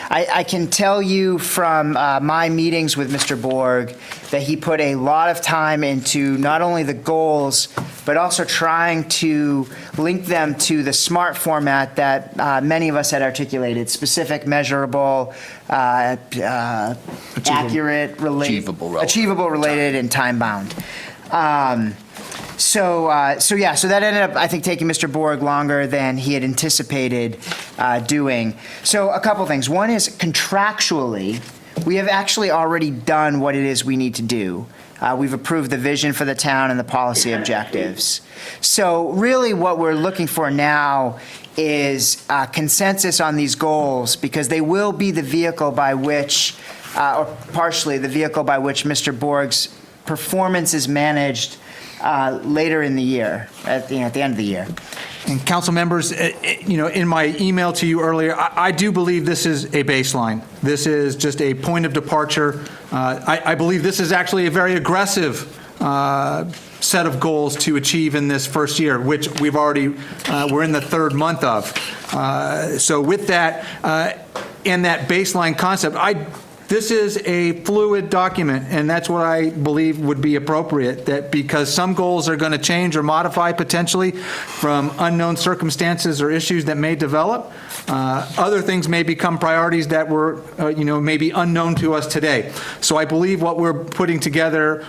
I can tell you from my meetings with Mr. Borg that he put a lot of time into not only the goals, but also trying to link them to the SMART format that many of us had articulated: specific, measurable, accurate, achievable, related, and time-bound. So that ended up, I think, taking Mr. Borg longer than he had anticipated doing. So a couple things. One is contractually, we have actually already done what it is we need to do. We've approved the vision for the town and the policy objectives. So really what we're looking for now is consensus on these goals, because they will be the vehicle by which, or partially the vehicle by which Mr. Borg's performance is managed later in the year, at the end of the year. And council members, in my email to you earlier, I do believe this is a baseline. This is just a point of departure. I believe this is actually a very aggressive set of goals to achieve in this first year, which we've already, we're in the third month of. So with that, and that baseline concept, this is a fluid document, and that's what I believe would be appropriate, that because some goals are going to change or modify potentially from unknown circumstances or issues that may develop. Other things may become priorities that were, maybe unknown to us today. So I believe what we're putting together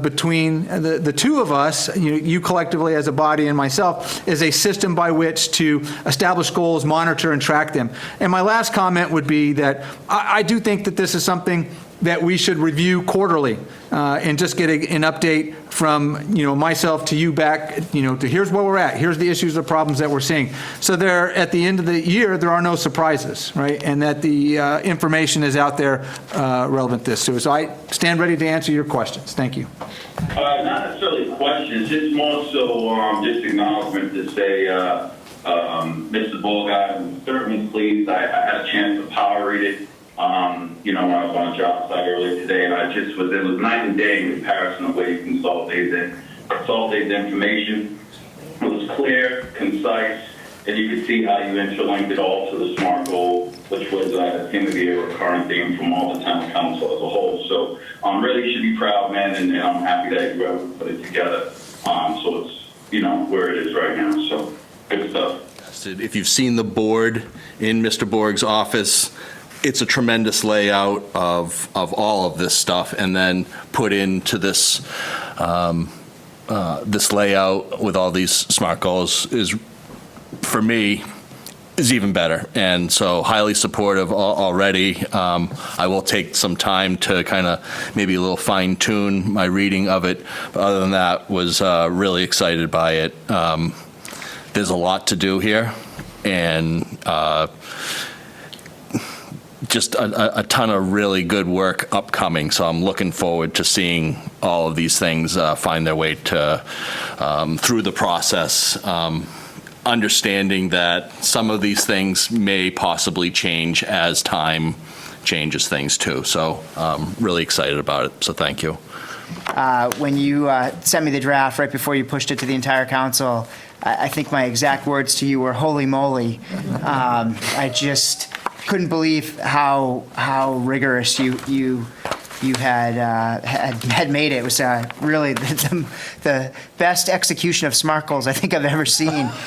between the two of us, you collectively as a body and myself, is a system by which to establish goals, monitor, and track them. And my last comment would be that I do think that this is something that we should review quarterly and just get an update from myself to you back to here's where we're at, here's the issues or problems that we're seeing, so there at the end of the year there are no surprises, right, and that the information is out there relevant to this. So I stand ready to answer your questions. Thank you. Not necessarily questions, just more so just acknowledgement to say Mr. Borg, I'm certainly pleased. I had a chance to power read it. When I was on a job site earlier today, and it was night and day in comparison of where you consolidate the information. It was clear, concise, and you could see how you interlinked it all to the SMART goal, which was seemed to be a recurring theme from all the town council as a whole. So really should be proud, man, and I'm happy that you were able to put it together. So it's, where it is right now. So good stuff. If you've seen the board in Mr. Borg's office, it's a tremendous layout of all of this stuff, and then put into this this layout with all these SMART goals is, for me, is even better. And so highly supportive already. I will take some time to kind of maybe a little fine tune my reading of it. But other than that, was really excited by it. There's a lot to do here, and just a ton of really good work upcoming. So I'm looking forward to seeing all of these things find their way to through the process, understanding that some of these things may possibly change as time changes things too. So really excited about it. So thank you. When you sent me the draft right before you pushed it to the entire council, I think my exact words to you were "holy moly." I just couldn't believe how rigorous you had made it. It was really the best execution of SMART goals I think I've ever seen